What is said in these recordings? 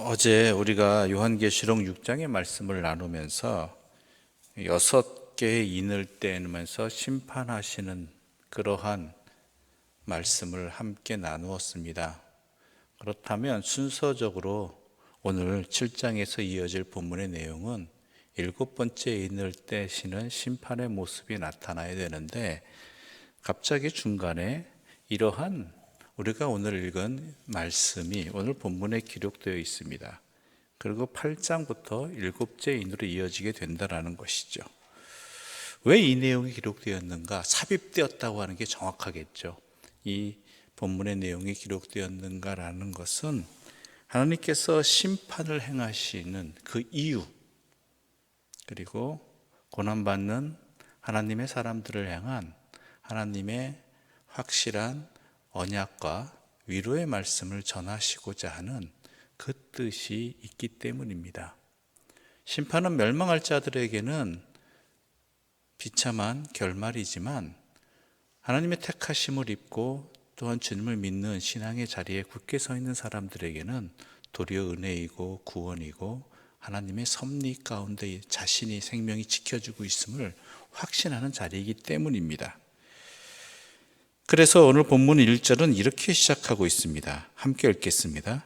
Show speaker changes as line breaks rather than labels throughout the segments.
어제 우리가 요한계시록 6장의 말씀을 나누면서 6개의 인을 떼면서 심판하시는 그러한 말씀을 함께 나누었습니다. 그렇다면 순서적으로 오늘 7장에서 이어질 본문의 내용은 7번째 인을 떼시는 심판의 모습이 나타나야 되는데, 갑자기 중간에 이러한 우리가 오늘 읽은 말씀이 오늘 본문에 기록되어 있습니다. 그리고 8장부터 7째 인으로 이어지게 된다는 것이죠. 왜 이 내용이 기록되었는가? 삽입되었다고 하는 게 정확하겠죠. 이 본문의 내용이 기록되었는가라는 것은 하나님께서 심판을 행하시는 그 이유, 그리고 고난받는 하나님의 사람들을 향한 하나님의 확실한 언약과 위로의 말씀을 전하시고자 하는 그 뜻이 있기 때문입니다. 심판은 멸망할 자들에게는 비참한 결말이지만, 하나님의 택하심을 입고 또한 주님을 믿는 신앙의 자리에 굳게 서 있는 사람들에게는 도리어 은혜이고 구원이고 하나님의 섭리 가운데 자신이 생명이 지켜주고 있음을 확신하는 자리이기 때문입니다. 그래서 오늘 본문 1절은 이렇게 시작하고 있습니다. 함께 읽겠습니다.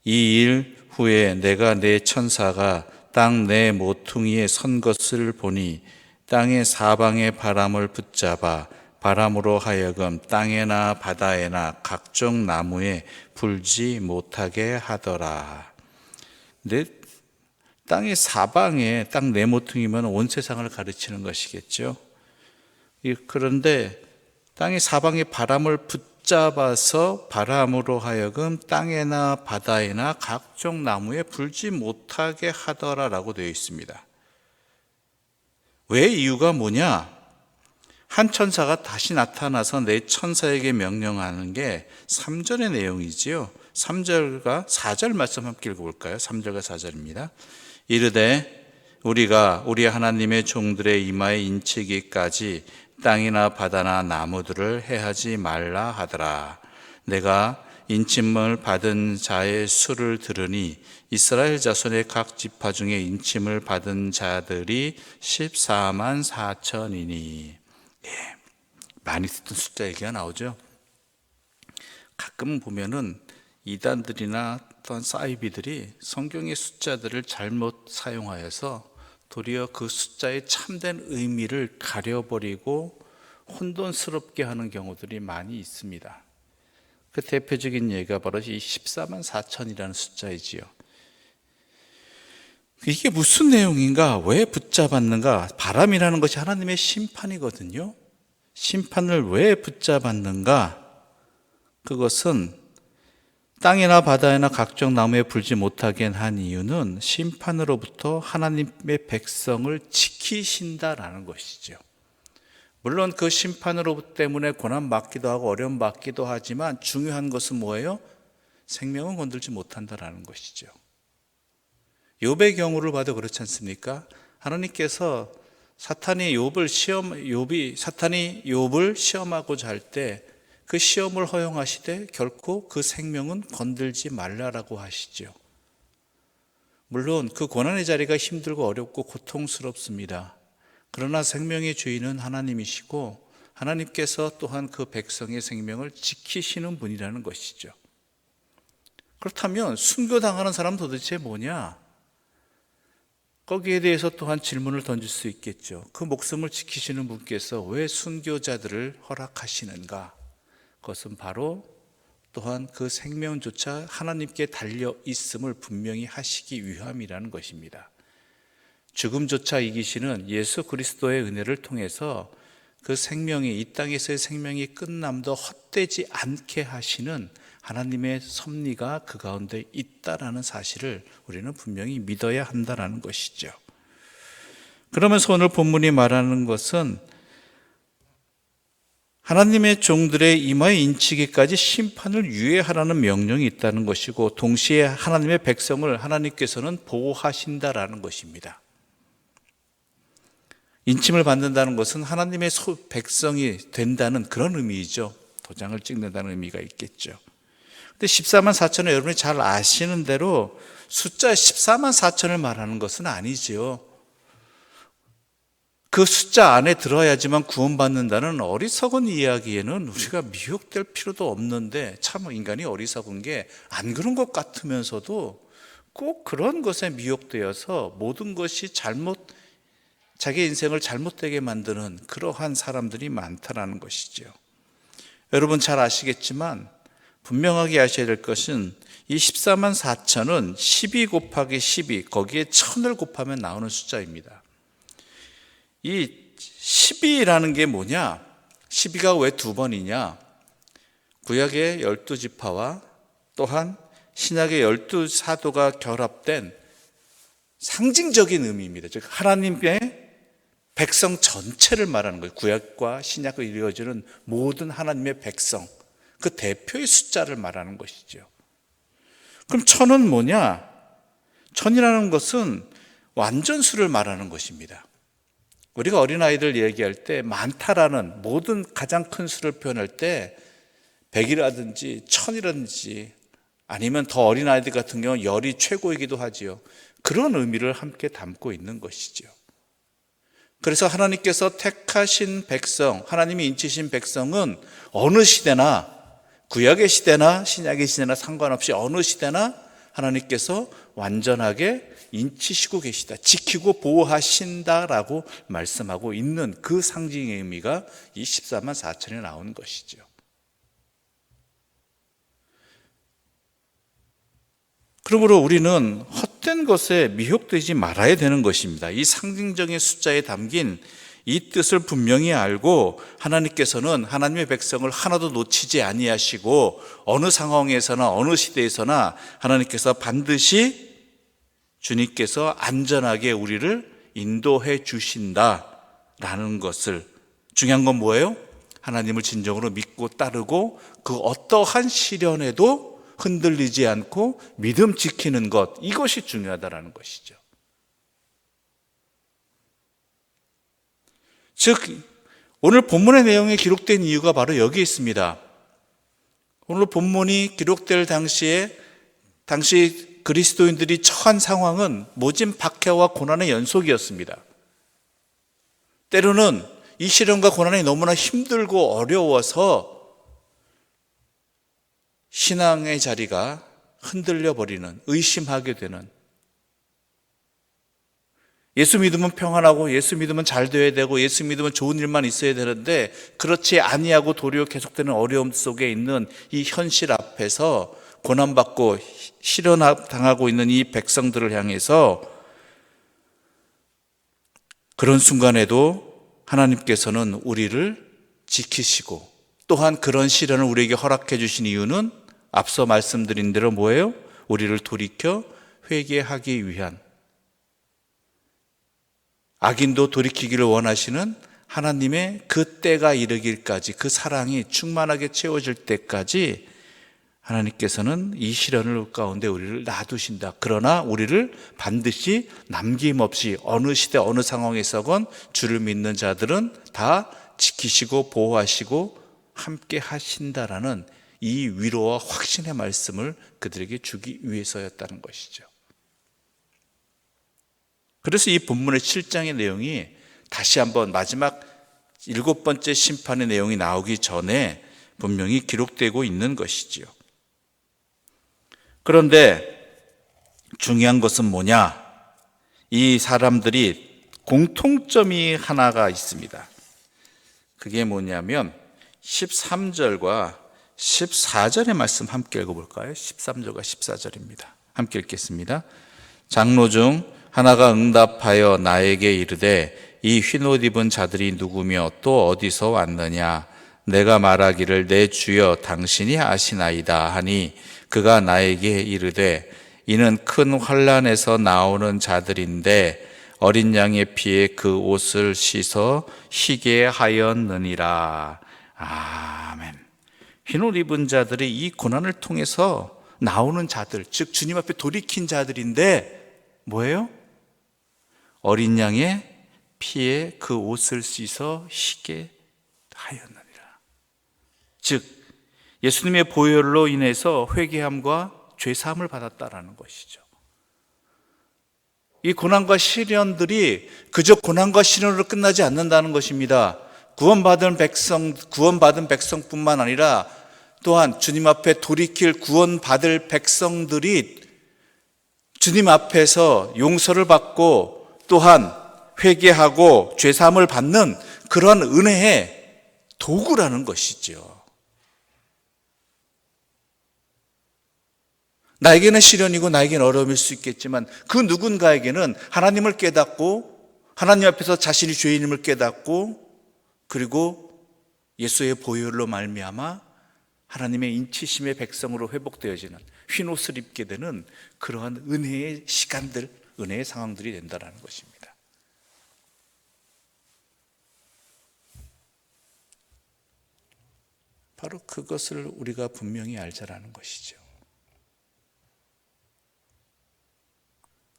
이 일 후에 내가 내 천사가 땅 내 모퉁이에 선 것을 보니 땅의 사방의 바람을 붙잡아 바람으로 하여금 땅에나 바다에나 각종 나무에 불지 못하게 하더라. 근데 땅의 사방에, 땅 네 모퉁이면 온 세상을 가르치는 것이겠죠. 그런데 땅의 사방에 바람을 붙잡아서 바람으로 하여금 땅에나 바다에나 각종 나무에 불지 못하게 하더라라고 되어 있습니다. 왜? 이유가 뭐냐? 한 천사가 다시 나타나서 내 천사에게 명령하는 게 3절의 내용이지요. 3절과 4절 말씀 함께 읽어볼까요? 3절과 4절입니다. 이르되 우리가 우리 하나님의 종들의 이마에 인치기까지 땅이나 바다나 나무들을 해하지 말라 하더라. 내가 인침을 받은 자의 수를 들으니 이스라엘 자손의 각 지파 중에 인침을 받은 자들이 14만 4천이니. 많이 듣던 숫자 얘기가 나오죠. 가끔 보면은 이단들이나 어떤 사이비들이 성경의 숫자들을 잘못 사용하여서 도리어 그 숫자의 참된 의미를 가려버리고 혼돈스럽게 하는 경우들이 많이 있습니다. 그 대표적인 예가 바로 이 14만 4천이라는 숫자이지요. 이게 무슨 내용인가? 왜 붙잡았는가? 바람이라는 것이 하나님의 심판이거든요. 심판을 왜 붙잡았는가? 그것은 땅이나 바다에나 각종 나무에 불지 못하게 한 이유는 심판으로부터 하나님의 백성을 지키신다라는 것이죠. 물론 그 심판으로 때문에 고난 받기도 하고 어려움 받기도 하지만 중요한 것은 뭐예요? 생명은 건들지 못한다라는 것이죠. 욥의 경우를 봐도 그렇지 않습니까? 하나님께서 사탄이 욥을 시험하고자 할 때 그 시험을 허용하시되 결코 그 생명은 건들지 말라라고 하시죠. 물론 그 고난의 자리가 힘들고 어렵고 고통스럽습니다. 그러나 생명의 주인은 하나님이시고 하나님께서 또한 그 백성의 생명을 지키시는 분이라는 것이죠. 그렇다면 순교당하는 사람은 도대체 뭐냐? 거기에 대해서 또한 질문을 던질 수 있겠죠. 그 목숨을 지키시는 분께서 왜 순교자들을 허락하시는가? 그것은 바로 또한 그 생명조차 하나님께 달려 있음을 분명히 하시기 위함이라는 것입니다. 죽음조차 이기시는 예수 그리스도의 은혜를 통해서 그 생명이, 이 땅에서의 생명이 끝남도 헛되지 않게 하시는 하나님의 섭리가 그 가운데 있다라는 사실을 우리는 분명히 믿어야 한다는 것이죠. 그러면서 오늘 본문이 말하는 것은 하나님의 종들의 이마에 인치기까지 심판을 유예하라는 명령이 있다는 것이고, 동시에 하나님의 백성을 하나님께서는 보호하신다라는 것입니다. 인침을 받는다는 것은 하나님의 백성이 된다는 그런 의미이죠. 도장을 찍는다는 의미가 있겠죠. 근데 14만 4천은 여러분이 잘 아시는 대로 숫자 14만 4천을 말하는 것은 아니지요. 그 숫자 안에 들어야지만 구원받는다는 어리석은 이야기에는 우리가 미혹될 필요도 없는데, 참 인간이 어리석은 게 안 그런 것 같으면서도 꼭 그런 것에 미혹되어서 모든 것이 자기 인생을 잘못되게 만드는 그러한 사람들이 많다라는 것이죠. 여러분 잘 아시겠지만 분명하게 아셔야 될 것은 이 14만 4천은 12 곱하기 12, 거기에 1000을 곱하면 나오는 숫자입니다. 이 12라는 게 뭐냐? 12가 왜 두 번이냐? 구약의 12지파와 또한 신약의 12사도가 결합된 상징적인 의미입니다. 즉 하나님의 백성 전체를 말하는 거예요. 구약과 신약을 이루어지는 모든 하나님의 백성, 그 대표의 숫자를 말하는 것이죠. 그럼 1000은 뭐냐? 1000이라는 것은 완전수를 말하는 것입니다. 우리가 어린아이들 얘기할 때 많다라는 모든 가장 큰 수를 표현할 때 100이라든지 1000이라든지 아니면 더 어린아이들 같은 경우는 10이 최고이기도 하지요. 그런 의미를 함께 담고 있는 것이죠. 그래서 하나님께서 택하신 백성, 하나님이 인치신 백성은 어느 시대나, 구약의 시대나 신약의 시대나 상관없이 어느 시대나 하나님께서 완전하게 인치시고 계시다, 지키고 보호하신다라고 말씀하고 있는 그 상징의 의미가 이 14만 4천에 나온 것이죠. 그러므로 우리는 헛된 것에 미혹되지 말아야 되는 것입니다. 이 상징적인 숫자에 담긴 이 뜻을 분명히 알고 하나님께서는 하나님의 백성을 하나도 놓치지 아니하시고 어느 상황에서나 어느 시대에서나 하나님께서 반드시 주님께서 안전하게 우리를 인도해 주신다라는 것을, 중요한 건 뭐예요? 하나님을 진정으로 믿고 따르고 그 어떠한 시련에도 흔들리지 않고 믿음 지키는 것, 이것이 중요하다라는 것이죠. 즉 오늘 본문의 내용이 기록된 이유가 바로 여기 있습니다. 오늘 본문이 기록될 당시 그리스도인들이 처한 상황은 모진 박해와 고난의 연속이었습니다. 때로는 이 시련과 고난이 너무나 힘들고 어려워서 신앙의 자리가 흔들려 버리는, 의심하게 되는, 예수 믿으면 평안하고 예수 믿으면 잘 되어야 되고 예수 믿으면 좋은 일만 있어야 되는데 그렇지 아니하고 도리어 계속되는 어려움 속에 있는 이 현실 앞에서 고난받고 시련당하고 있는 이 백성들을 향해서 그런 순간에도 하나님께서는 우리를 지키시고 또한 그런 시련을 우리에게 허락해 주신 이유는 앞서 말씀드린 대로 뭐예요? 우리를 돌이켜 회개하기 위한, 악인도 돌이키기를 원하시는 하나님의 그 때가 이르길까지, 그 사랑이 충만하게 채워질 때까지 하나님께서는 이 시련을 가운데 우리를 놔두신다. 그러나 우리를 반드시 남김없이 어느 시대 어느 상황에서건 주를 믿는 자들은 다 지키시고 보호하시고 함께 하신다라는 이 위로와 확신의 말씀을 그들에게 주기 위해서였다는 것이죠. 그래서 이 본문의 7장의 내용이 다시 한번 마지막 7번째 심판의 내용이 나오기 전에 분명히 기록되고 있는 것이지요. 그런데 중요한 것은 뭐냐? 이 사람들이 공통점이 하나가 있습니다. 그게 뭐냐면 13절과 14절의 말씀 함께 읽어볼까요? 13절과 14절입니다. 함께 읽겠습니다. 장로 중 하나가 응답하여 나에게 이르되 이 흰옷 입은 자들이 누구며 또 어디서 왔느냐? 내가 말하기를 내 주여 당신이 아시나이다 하니 그가 나에게 이르되 이는 큰 환난에서 나오는 자들인데 어린 양의 피에 그 옷을 씻어 희게 하였느니라. 아멘. 흰옷 입은 자들이 이 고난을 통해서 나오는 자들, 즉 주님 앞에 돌이킨 자들인데 뭐예요? 어린 양의 피에 그 옷을 씻어 희게 하였느니라. 즉 예수님의 보혈로 인해서 회개함과 죄사함을 받았다라는 것이죠. 이 고난과 시련들이 그저 고난과 시련으로 끝나지 않는다는 것입니다. 구원받은 백성뿐만 아니라 또한 주님 앞에 돌이킬 구원받을 백성들이 주님 앞에서 용서를 받고 또한 회개하고 죄사함을 받는 그러한 은혜의 도구라는 것이죠. 나에게는 시련이고 나에게는 어려움일 수 있겠지만 그 누군가에게는 하나님을 깨닫고 하나님 앞에서 자신이 죄인임을 깨닫고 그리고 예수의 보혈로 말미암아 하나님의 인치심의 백성으로 회복되어지는 흰옷을 입게 되는 그러한 은혜의 시간들, 은혜의 상황들이 된다는 것입니다. 바로 그것을 우리가 분명히 알자라는 것이죠.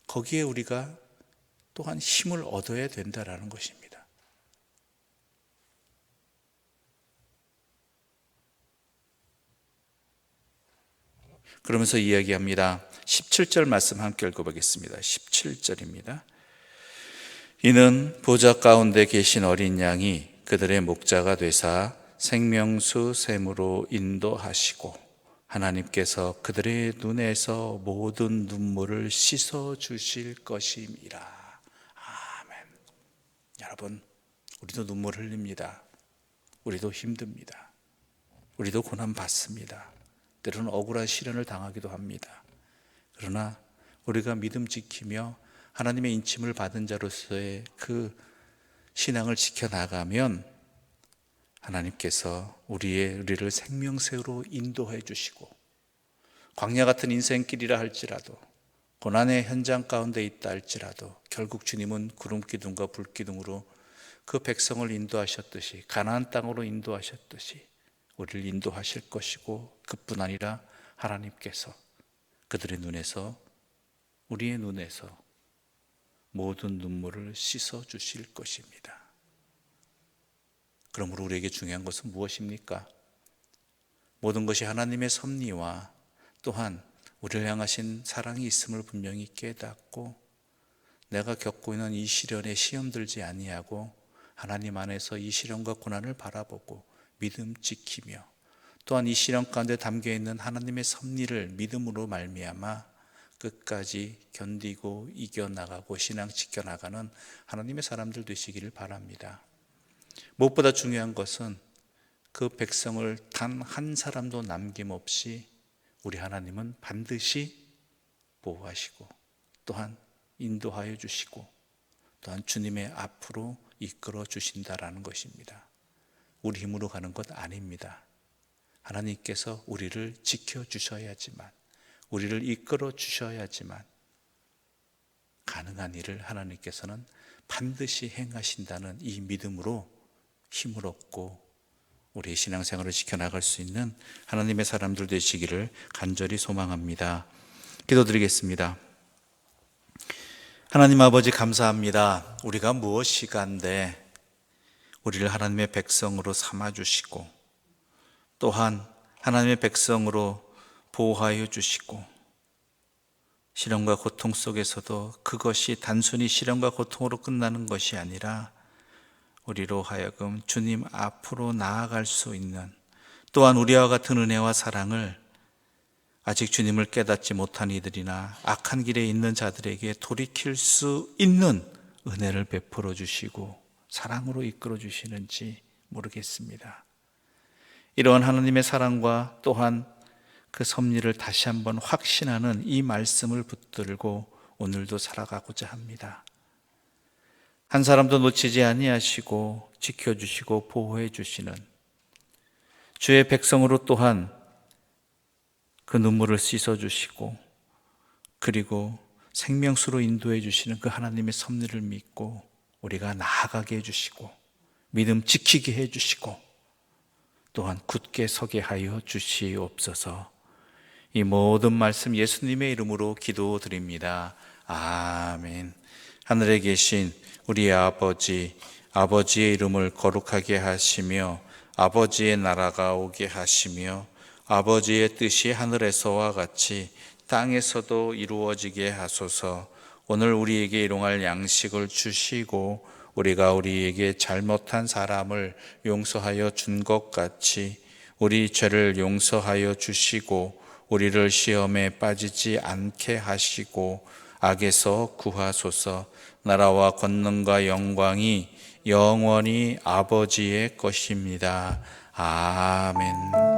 거기에 우리가 또한 힘을 얻어야 된다라는 것입니다. 그러면서 이야기합니다. 17절 말씀 함께 읽어보겠습니다. 17절입니다. 이는 보좌 가운데 계신 어린 양이 그들의 목자가 되사 생명수 샘으로 인도하시고 하나님께서 그들의 눈에서 모든 눈물을 씻어 주실 것임이라. 아멘. 여러분, 우리도 눈물 흘립니다. 우리도 힘듭니다. 우리도 고난 받습니다. 때로는 억울한 시련을 당하기도 합니다. 그러나 우리가 믿음 지키며 하나님의 인침을 받은 자로서의 그 신앙을 지켜나가면 하나님께서 우리를 생명새로 인도해 주시고 광야 같은 인생길이라 할지라도 고난의 현장 가운데 있다 할지라도 결국 주님은 구름기둥과 불기둥으로 그 백성을 인도하셨듯이 가나안 땅으로 인도하셨듯이 우리를 인도하실 것이고 그뿐 아니라 하나님께서 그들의 눈에서 우리의 눈에서 모든 눈물을 씻어 주실 것입니다. 그러므로 우리에게 중요한 것은 무엇입니까? 모든 것이 하나님의 섭리와 또한 우리를 향하신 사랑이 있음을 분명히 깨닫고 내가 겪고 있는 이 시련에 시험 들지 아니하고 하나님 안에서 이 시련과 고난을 바라보고 믿음 지키며 또한 이 시련 가운데 담겨있는 하나님의 섭리를 믿음으로 말미암아 끝까지 견디고 이겨나가고 신앙 지켜나가는 하나님의 사람들 되시기를 바랍니다. 무엇보다 중요한 것은 그 백성을 단 한 사람도 남김없이 우리 하나님은 반드시 보호하시고 또한 인도하여 주시고 또한 주님의 앞으로 이끌어 주신다라는 것입니다. 우리 힘으로 가는 것 아닙니다. 하나님께서 우리를 지켜주셔야지만 우리를 이끌어 주셔야지만 가능한 일을 하나님께서는 반드시 행하신다는 이 믿음으로 힘을 얻고 우리의 신앙생활을 지켜나갈 수 있는 하나님의 사람들 되시기를 간절히 소망합니다. 기도드리겠습니다. 하나님 아버지 감사합니다. 우리가 무엇이간데 우리를 하나님의 백성으로 삼아주시고 또한 하나님의 백성으로 보호하여 주시고 시련과 고통 속에서도 그것이 단순히 시련과 고통으로 끝나는 것이 아니라 우리로 하여금 주님 앞으로 나아갈 수 있는 또한 우리와 같은 은혜와 사랑을 아직 주님을 깨닫지 못한 이들이나 악한 길에 있는 자들에게 돌이킬 수 있는 은혜를 베풀어 주시고 사랑으로 이끌어 주시는지 모르겠습니다. 이러한 하나님의 사랑과 또한 그 섭리를 다시 한번 확신하는 이 말씀을 붙들고 오늘도 살아가고자 합니다. 한 사람도 놓치지 아니하시고 지켜주시고 보호해 주시는 주의 백성으로 또한 그 눈물을 씻어주시고 그리고 생명수로 인도해 주시는 그 하나님의 섭리를 믿고 우리가 나아가게 해주시고 믿음 지키게 해주시고 또한 굳게 서게 하여 주시옵소서. 이 모든 말씀 예수님의 이름으로 기도드립니다. 아멘. 하늘에 계신 우리 아버지, 아버지의 이름을 거룩하게 하시며 아버지의 나라가 오게 하시며 아버지의 뜻이 하늘에서와 같이 땅에서도 이루어지게 하소서. 오늘 우리에게 일용할 양식을 주시고 우리가 우리에게 잘못한 사람을 용서하여 준 것 같이 우리 죄를 용서하여 주시고 우리를 시험에 빠지지 않게 하시고 악에서 구하소서. 나라와 권능과 영광이 영원히 아버지의 것입니다. 아멘.